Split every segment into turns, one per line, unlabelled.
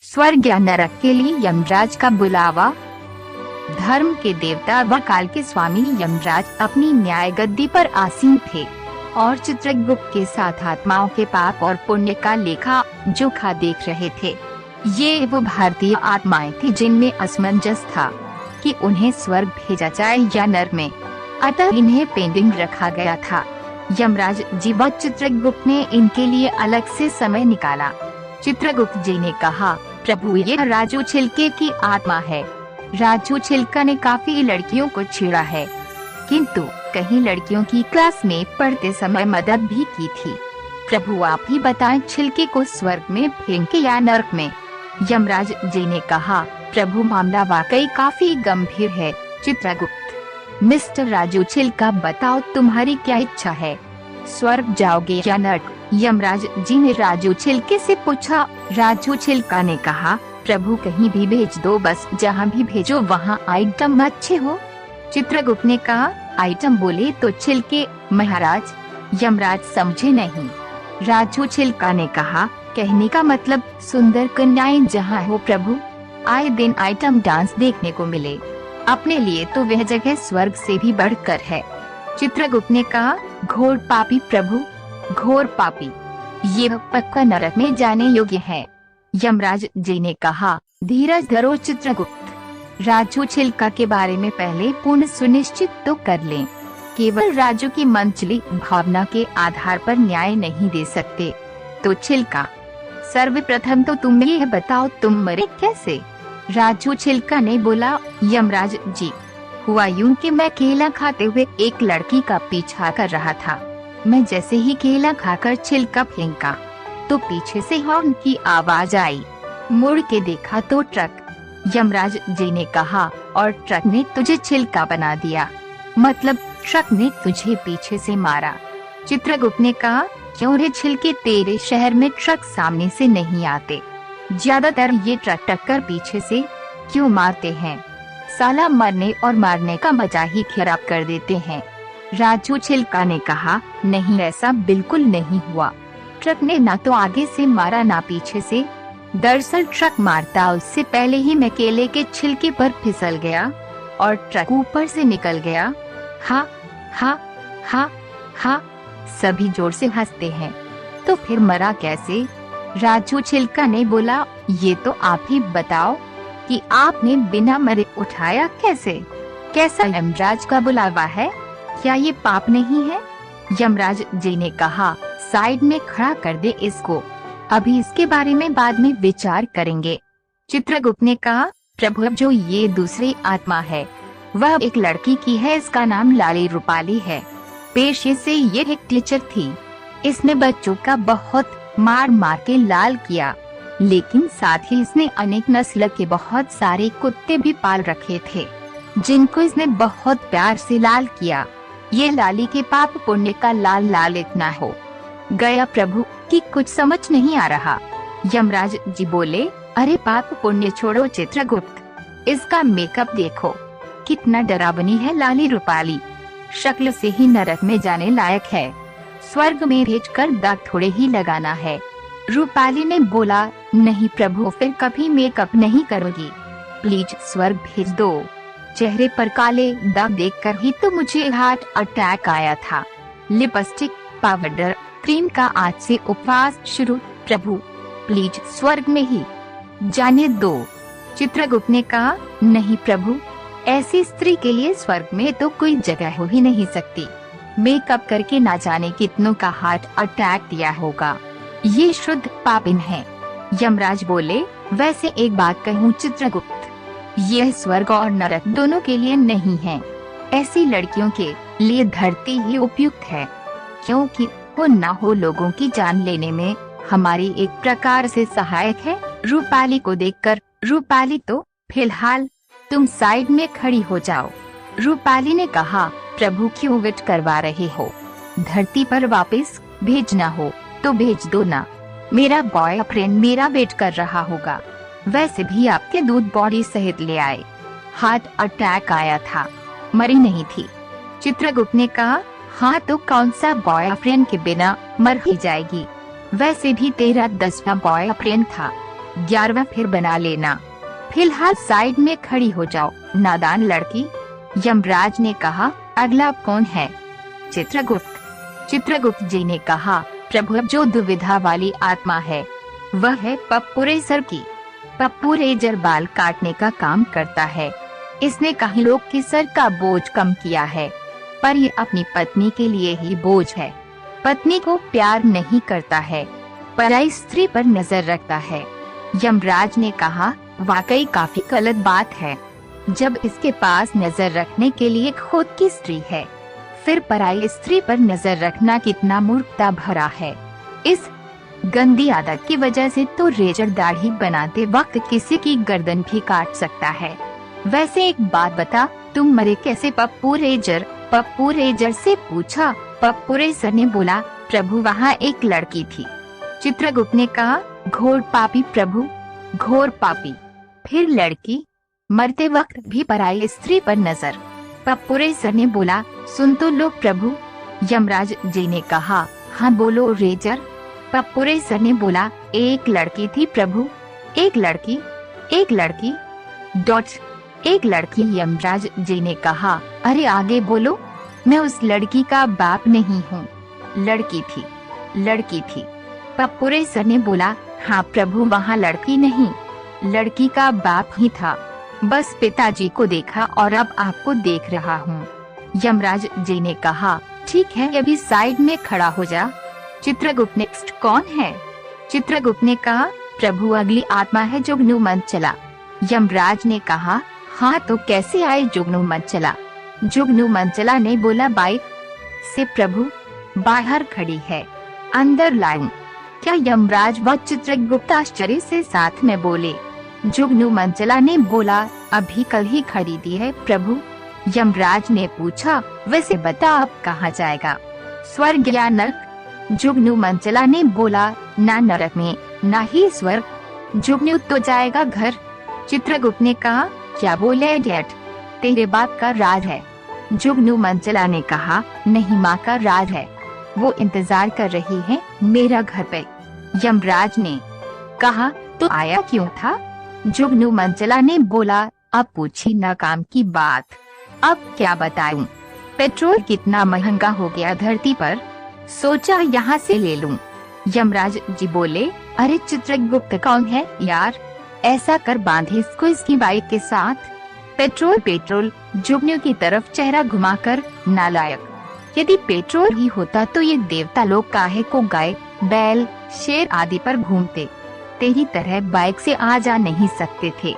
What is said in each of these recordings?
स्वर्ग या नरक के लिए यमराज का बुलावा। धर्म के देवता व काल के स्वामी यमराज अपनी न्याय गद्दी पर आसीन थे और चित्रगुप्त के साथ आत्माओं के पाप और पुण्य का लेखा जोखा देख रहे थे। ये वो भारतीय आत्माएं थी जिनमें असमंजस था कि उन्हें स्वर्ग भेजा जाए या नरक में, अतः इन्हें पेंडिंग रखा गया था। यमराज जी व चित्रगुप्त ने इनके लिए अलग से समय निकाला। चित्रगुप्त जी ने कहा, प्रभु ये राजू छिलके की आत्मा है। राजू छिलका ने काफी लड़कियों को छेड़ा है, किंतु कहीं लड़कियों की क्लास में पढ़ते समय मदद भी की थी। प्रभु आप ही बताएं, छिलके को स्वर्ग में फेंके या नरक में। यमराज जी ने कहा, प्रभु मामला वाकई काफी गंभीर है। चित्रगुप्त, मिस्टर राजू छिलका बताओ तुम्हारी क्या इच्छा है, स्वर्ग जाओगे या नरक? यमराज जी ने राजू छिलके से पूछा। राजू छिलका ने कहा, प्रभु कहीं भी भेज दो, बस जहाँ भी भेजो वहाँ आइटम अच्छे हो। चित्रगुप्त ने कहा, आइटम बोले तो छिलके महाराज। यमराज समझे नहीं। राजू छिलका ने कहा, कहने का मतलब सुंदर कन्याएं जहाँ हो प्रभु, आए दिन आइटम डांस देखने को मिले। अपने लिए तो वह जगह स्वर्ग से भी बढ़कर है। चित्रगुप्त ने कहा, घोर पापी प्रभु, घोर पापी, ये पक्का नरक में जाने योग्य है। यमराज जी ने कहा, धीरज धरो चित्रगुप्त, राजू छिलका के बारे में पहले पूर्ण सुनिश्चित तो कर लें। केवल राजू की मनचली भावना के आधार पर न्याय नहीं दे सकते। तो छिलका, सर्वप्रथम तो तुम ये बताओ तुम मरे कैसे? राजू छिलका ने बोला, यमराज जी, हुआ यूं कि मैं केला खाते हुए एक लड़की का पीछा कर रहा था। मैं जैसे ही केला खाकर छिलका फेंका तो पीछे से हॉर्न की आवाज आई। मुड़ के देखा तो ट्रक। यमराज जी ने कहा, और ट्रक ने तुझे छिलका बना दिया, मतलब ट्रक ने तुझे पीछे से मारा। चित्रगुप्त ने कहा, क्यों रे छिलके, तेरे शहर में ट्रक सामने से नहीं आते, ज्यादातर ये ट्रक टक्कर पीछे से क्यों मारते हैं? साला मरने और मारने का मजा ही खराब कर देते हैं। राजू छिलका ने कहा, नहीं ऐसा बिल्कुल नहीं हुआ, ट्रक ने ना तो आगे से मारा ना पीछे से। दरअसल ट्रक मारता उससे पहले ही मैं केले के छिलके पर फिसल गया और ट्रक ऊपर से निकल गया। हा हा हा हा, सभी जोर से हंसते हैं। तो फिर मरा कैसे? राजू छिलका ने बोला, ये तो आप ही बताओ कि आपने बिना मरे उठाया कैसे? कैसा यमराज का बुलावा है, क्या ये पाप नहीं है? यमराज जी ने कहा, साइड में खड़ा कर दे इसको, अभी इसके बारे में बाद में विचार करेंगे। चित्रगुप्त ने कहा, प्रभु जो ये दूसरी आत्मा है वह एक लड़की की है, इसका नाम लाली रूपाली है। पेशे से ये एक टीचर थी। इसने बच्चों का बहुत मार मार के लाल किया, लेकिन साथ ही इसने अनेक नस्ल के बहुत सारे कुत्ते भी पाल रखे थे जिनको इसने बहुत प्यार से लाल किया। ये लाली के पाप पुण्य का लाल लाल इतना हो गया प्रभु कि कुछ समझ नहीं आ रहा। यमराज जी बोले, अरे पाप पुण्य छोड़ो चित्रगुप्त, इसका मेकअप देखो कितना डरावनी है लाली रूपाली, शक्ल से ही नरक में जाने लायक है, स्वर्ग में भेजकर दाग थोड़े ही लगाना है। रूपाली ने बोला, नहीं प्रभु, फिर कभी मेकअप नहीं करोगी, प्लीज स्वर्ग भेज दो। चेहरे पर काले दाग देखकर ही तो मुझे हार्ट अटैक आया था। लिपस्टिक, पाउडर, क्रीम का आज से उपवास शुरू, प्रभु प्लीज स्वर्ग में ही जाने दो। चित्रगुप्त ने कहा, नहीं प्रभु, ऐसी स्त्री के लिए स्वर्ग में तो कोई जगह हो ही नहीं सकती। मेकअप करके ना जाने कितनों का हार्ट अटैक दिया होगा, ये शुद्ध पापिन है। यमराज बोले, वैसे एक बात कहूँ चित्रगुप्त, यह स्वर्ग और नरक दोनों के लिए नहीं है, ऐसी लड़कियों के लिए धरती ही उपयुक्त है, क्योंकि हो ना हो लोगों की जान लेने में हमारी एक प्रकार से सहायक है। रूपाली को देखकर, रूपाली तो फिलहाल तुम साइड में खड़ी हो जाओ। रूपाली ने कहा, प्रभु क्यों वेट करवा रहे हो, धरती पर वापस भेजना हो तो भेज दो ना, मेरा बॉयफ्रेंड मेरा वेट कर रहा होगा। वैसे भी आपके दूध बॉडी सहित ले आए, हार्ट अटैक आया था, मरी नहीं थी। चित्रगुप्त ने कहा, हाँ तो कौन सा बॉयफ्रेंड के बिना मर ही जाएगी, वैसे भी तेरा 10वां बॉयफ्रेंड था। 11वां फिर बना लेना। फिलहाल साइड में खड़ी हो जाओ, नादान लड़की। यमराज ने कहा, अगला कौन है? चित्रगुप्त। चित्रगुप्त जी ने कहा, प्रभु अब जो दुविधा वाली आत्मा है वह है पप्पूरेजर की। पप्पूरेजर बाल काटने का काम करता है। इसने कहीं लोग के सर का बोझ कम किया है, पर ये अपनी पत्नी के लिए ही बोझ है। पत्नी को प्यार नहीं करता है, पराई स्त्री पर नजर रखता है। यमराज ने कहा, वाकई काफी गलत बात है। जब इसके पास नजर रखने के लिए खुद की स्त्री है, फिर पराई स्त्री पर नजर रखना कितना मूर्खता भरा है। इस गंदी आदत की वजह से तो रेजर दाढ़ी बनाते वक्त किसी की गर्दन भी काट सकता है। वैसे एक बात बता, तुम मरे कैसे? पप्पूरेजर से पूछा। पप्पूरेजर ने बोला, प्रभु वहाँ एक लड़की थी। चित्रगुप्त ने कहा, घोर पापी प्रभु, घोर पापी। फिर लड़की? मरते वक्त भी पराई स्त्री पर नजर। पप्पूरेजर ने बोला, सुन तो लो प्रभु। यमराज जी ने कहा, हाँ बोलो रेजर। पप्पूरेजर ने बोला, एक लड़की थी प्रभु। एक लड़की? एक लड़की एक लड़की। यमराज जी ने कहा, अरे आगे बोलो, मैं उस लड़की का बाप नहीं हूँ। लड़की थी। पप्पूरेजर ने बोला, हाँ प्रभु वहाँ लड़की नहीं, लड़की का बाप ही था। बस पिताजी को देखा और अब आपको देख रहा हूँ। यमराज जी ने कहा, ठीक है अभी साइड में खड़ा हो जा। चित्रगुप्त, नेक्स्ट कौन है? चित्रगुप्त ने कहा, प्रभु अगली आत्मा है जुगनू मंचला। यमराज ने कहा, हाँ तो कैसे आए जुगनू मंचला? जुगनू मंचला ने बोला, बाइक से प्रभु, बाहर खड़ी है, अंदर लाऊं क्या? यमराज व चित्रगुप्त आश्चर्य से साथ में बोले। जुगनू मंचला ने बोला, अभी कल ही खरीदी है प्रभु। यमराज ने पूछा, वैसे बता अब कहाँ जाएगा, स्वर्ग या नरक? जुगनू मंचला ने बोला, ना नरक में ना ही स्वर्ग, जुगनू तो जाएगा घर। चित्रगुप्त ने कहा, क्या बोले इडियट, तेरे बाप का राज है। जुगनू मंचला ने कहा, नहीं माँ का राज है, वो इंतजार कर रही है मेरा घर पे। यमराज ने कहा, तो आया क्यों था? जुगनू मंचला ने बोला, अब पूछी ना काम की बात, अब क्या बताऊं, पेट्रोल कितना महंगा हो गया धरती पर, सोचा यहाँ से ले लूं। यमराज जी बोले, अरे चित्रगुप्त कौन है यार, ऐसा कर बांधे इसको इसकी बाइक के साथ। पेट्रोल। जुगनू की तरफ चेहरा घुमाकर, नालायक, यदि पेट्रोल ही होता तो ये देवता लोग काहे को गाय, बैल, शेर आदि पर घूमते, तेरी तरह बाइक से आ जा नहीं सकते थे।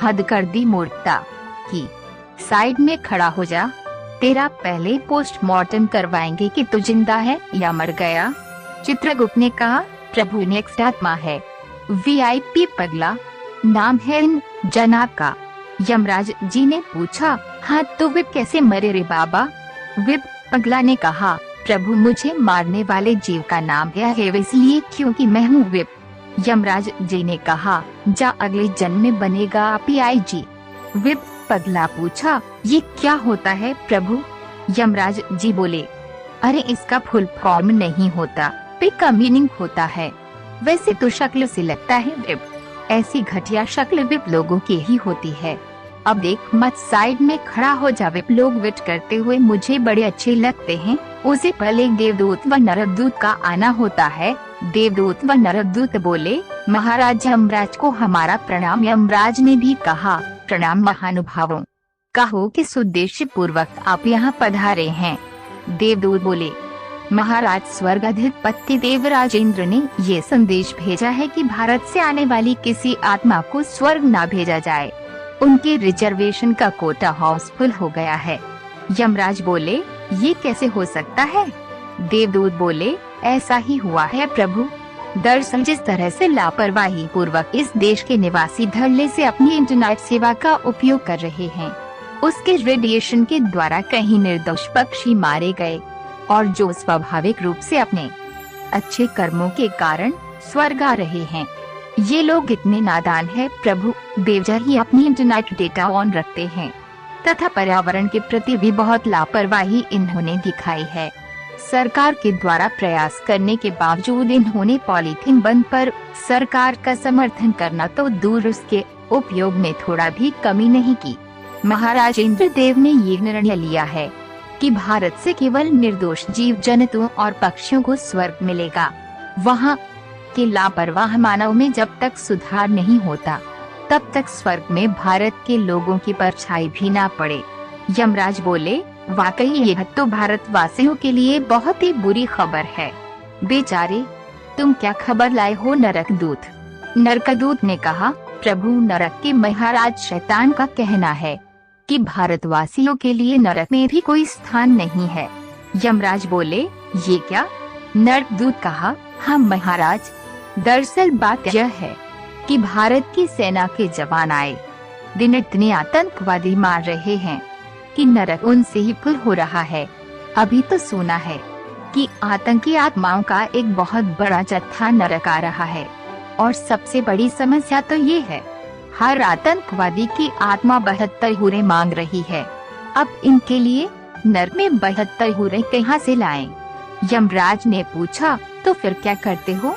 हद कर दी मूर्खता की, साइड में खड़ा हो जा, तेरा पहले पोस्टमार्टम करवाएंगे कि तू जिंदा है या मर गया। चित्रगुप्त ने कहा, प्रभु नेक्स्ट आत्मा है, VIP पगला, नाम है इन जनाब का। यमराज जी ने पूछा, हाँ तो विप कैसे मरे रे बाबा? विप पगला ने कहा, प्रभु मुझे मारने वाले जीव का नाम है इसलिए क्योंकि मैं हूँ विप। यमराज जी ने कहा, जा अगले जन्म में बनेगा PIG। विप पगला पूछा, ये क्या होता है प्रभु? यमराज जी बोले, अरे इसका फुल फॉर्म नहीं होता, पे का मीनिंग होता है। वैसे तो शक्ल से लगता है विप, ऐसी घटिया शक्ल विप लोगों की ही होती है। अब देख मत साइड में खड़ा हो जा, विप लोग विट करते हुए मुझे बड़े अच्छे लगते हैं। उसे पहले देवदूत व नरकदूत का आना होता है। देवदूत व नरकदूत बोले, महाराज यमराज को हमारा प्रणाम। यमराज ने भी कहा, प्रणाम महानुभावों, कहो किस उद्देश्य पूर्वक आप यहाँ पधारे हैं? देवदूत बोले, महाराज स्वर्गाधिपति देवराज इंद्र ने ये संदेश भेजा है कि भारत से आने वाली किसी आत्मा को स्वर्ग ना भेजा जाए, उनके रिजर्वेशन का कोटा हाउसफुल हो गया है। यमराज बोले, ये कैसे हो सकता है? देवदूत बोले, ऐसा ही हुआ है प्रभु। दरअसल जिस तरह से लापरवाही पूर्वक इस देश के निवासी धड़ल्ले से अपनी इंटरनेट सेवा का उपयोग कर रहे हैं, उसके रेडिएशन के द्वारा कहीं निर्दोष पक्षी मारे गए और जो स्वाभाविक रूप से अपने अच्छे कर्मों के कारण स्वर्ग आ रहे हैं। ये लोग इतने नादान हैं प्रभु, बेवजह ही अपनी इंटरनेट डेटा ऑन रखते हैं तथा पर्यावरण के प्रति भी बहुत लापरवाही इन्होंने दिखाई है। सरकार के द्वारा प्रयास करने के बावजूद इन्होंने पॉलीथीन बंद पर सरकार का समर्थन करना तो दूर, उसके उपयोग में थोड़ा भी कमी नहीं की। महाराज इंद्रदेव ने ये निर्णय लिया है कि भारत से केवल निर्दोष जीव जंतुओं और पक्षियों को स्वर्ग मिलेगा। वहाँ के लापरवाह मानव में जब तक सुधार नहीं होता तब तक स्वर्ग में भारत के लोगों की परछाई भी ना पड़े। यमराज बोले, वाकई यह तो भारतवासियों के लिए बहुत ही बुरी खबर है। बेचारे, तुम क्या खबर लाए हो नरकदूत? नरकदूत ने कहा, प्रभु, नरक के महाराज शैतान का कहना है कि भारतवासियों के लिए नरक में भी कोई स्थान नहीं है। यमराज बोले, ये क्या? नरकदूत कहा, हाँ महाराज, दरअसल बात यह है कि भारत की सेना के जवान आए दिन इतने आतंकवादी मार रहे हैं कि नरक उनसे ही फुल हो रहा है। अभी तो सुना है कि आतंकी आत्माओं का एक बहुत बड़ा जत्था नरक आ रहा है, और सबसे बड़ी समस्या तो ये है, हर आतंकवादी की आत्मा 72 हूरें मांग रही है। अब इनके लिए नरक में 72 हूरें कहाँ से लाएं? यमराज ने पूछा, तो फिर क्या करते हो?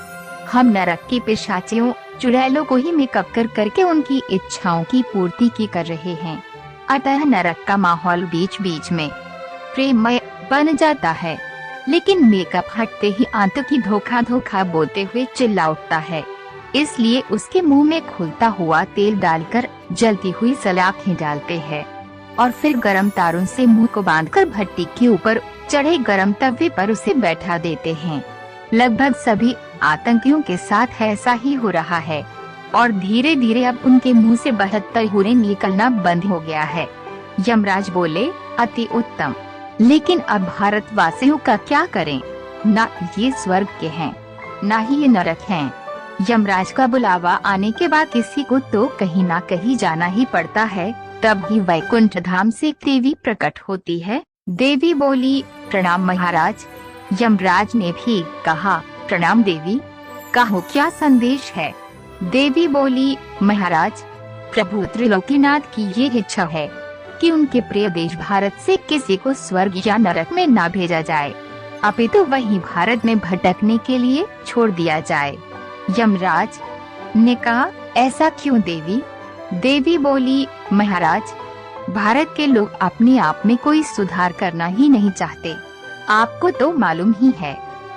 हम नरक की पिशाचियों, चुड़ैलों को ही मेकअप कर करके उनकी इच्छाओं की पूर्ति की कर रहे हैं। अतः नरक का माहौल बीच बीच में प्रेममय बन जाता है, लेकिन मेकअप हटते ही आतंकी धोखा धोखा बोलते हुए चिल्ला उठता है। इसलिए उसके मुंह में खुलता हुआ तेल डालकर जलती हुई सलाखें डालते हैं और फिर गरम तारों से मुंह को बांधकर भट्टी के ऊपर चढ़े गरम तवे पर उसे बैठा देते हैं। लगभग सभी आतंकियों के साथ ऐसा ही हो रहा है और धीरे धीरे अब उनके मुंह से 72 हूरें निकलना बंद हो गया है। यमराज बोले, अति उत्तम, लेकिन अब भारतवासियों का क्या करें? ना ये स्वर्ग के हैं, ना ही ये नरक हैं। यमराज का बुलावा आने के बाद किसी को तो कहीं ना कहीं जाना ही पड़ता है। तब ही वैकुंठ धाम से देवी प्रकट होती है। देवी बोली, प्रणाम महाराज। यमराज ने भी कहा, प्रणाम देवी, कहो क्या संदेश है? देवी बोली, महाराज, प्रभु त्रिलोकीनाथ की ये इच्छा है कि उनके प्रिय देश भारत से किसी को स्वर्ग या नरक में ना भेजा जाए, अपितु वहीं भारत में भटकने के लिए छोड़ दिया जाए। यमराज ने कहा, ऐसा क्यों देवी? देवी बोली, महाराज, भारत के लोग अपने आप में कोई सुधार करना ही नहीं चाहते। आपको तो मालूम ही है,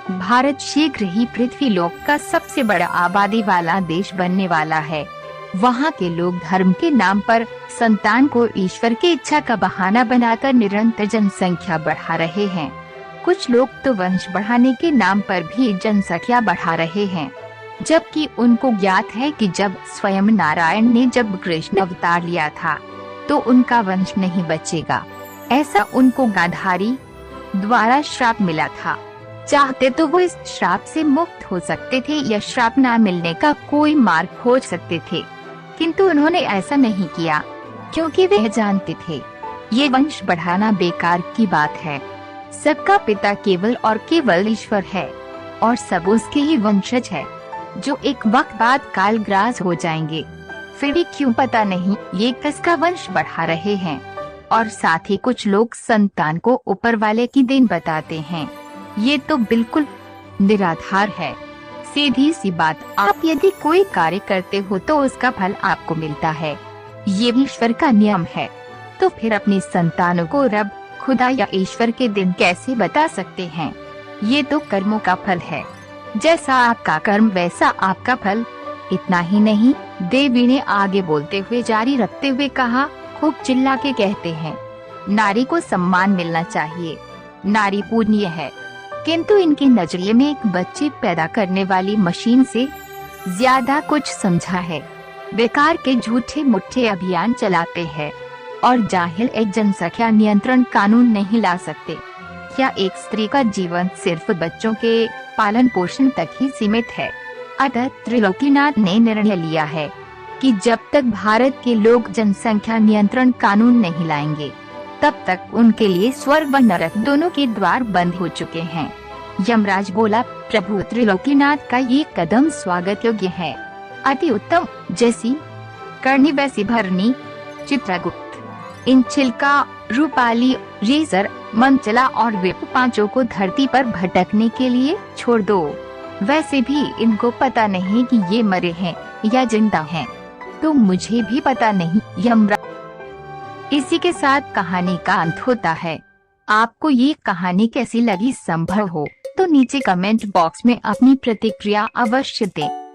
भारत शीघ्र ही पृथ्वी लोक का सबसे बड़ा आबादी वाला देश बनने वाला है। वहाँ के लोग धर्म के नाम पर संतान को ईश्वर की इच्छा का बहाना बनाकर निरंतर जनसंख्या बढ़ा रहे हैं। कुछ लोग तो वंश बढ़ाने के नाम पर भी जनसंख्या बढ़ा रहे हैं, जबकि उनको ज्ञात है कि जब स्वयं नारायण ने जब कृष्ण अवतार लिया था तो उनका वंश नहीं बचेगा। ऐसा उनको गांधारी द्वारा श्राप मिला था। चाहते तो वो इस श्राप से मुक्त हो सकते थे या श्राप न मिलने का कोई मार्ग खोज सकते थे, किंतु उन्होंने ऐसा नहीं किया, क्योंकि वे जानते थे ये वंश बढ़ाना बेकार की बात है। सबका पिता केवल और केवल ईश्वर है और सब उसके ही वंशज है, जो एक वक्त बाद कालग्रास हो जाएंगे। फिर भी क्यों पता नहीं ये किसका वंश बढ़ा रहे हैं, और साथ ही कुछ लोग संतान को ऊपर वाले की देन बताते हैं। ये तो बिल्कुल निराधार है। सीधी सी बात, आप यदि कोई कार्य करते हो तो उसका फल आपको मिलता है, ये भी ईश्वर का नियम है। तो फिर अपनी संतानों को रब, खुदा या ईश्वर के दिन कैसे बता सकते हैं? ये तो कर्मों का फल है, जैसा आपका कर्म वैसा आपका फल। इतना ही नहीं, देवी ने आगे बोलते हुए जारी रखते हुए कहा, खूब चिल्ला के कहते हैं, नारी को सम्मान मिलना चाहिए, नारी पूजनीय है, किंतु इनके नजरिए में एक बच्चे पैदा करने वाली मशीन से ज्यादा कुछ समझा है। बेकार के झूठे मुट्ठे अभियान चलाते हैं और जाहिल एक जनसंख्या नियंत्रण कानून नहीं ला सकते। क्या एक स्त्री का जीवन सिर्फ बच्चों के पालन पोषण तक ही सीमित है? अतः त्रिलोकीनाथ ने निर्णय लिया है कि जब तक भारत के लोग जनसंख्या नियंत्रण कानून नहीं लाएंगे, तब तक उनके लिए स्वर्ग व नरक दोनों के द्वार बंद हो चुके हैं। यमराज बोला, प्रभु त्रिलोकीनाथ का ये कदम स्वागत योग्य है। अति उत्तम। जैसी करनी वैसी भरनी। चित्रगुप्त, इन छिलका रूपाली, रेजर, मंचला और विप पांचों को धरती पर भटकने के लिए छोड़ दो। वैसे भी इनको पता नहीं कि ये मरे हैं या जिंदा हैं, तो मुझे भी पता नहीं। यमराज। इसी के साथ कहानी का अंत होता है। आपको ये कहानी कैसी लगी? संभव हो तो नीचे कमेंट बॉक्स में अपनी प्रतिक्रिया अवश्य दें।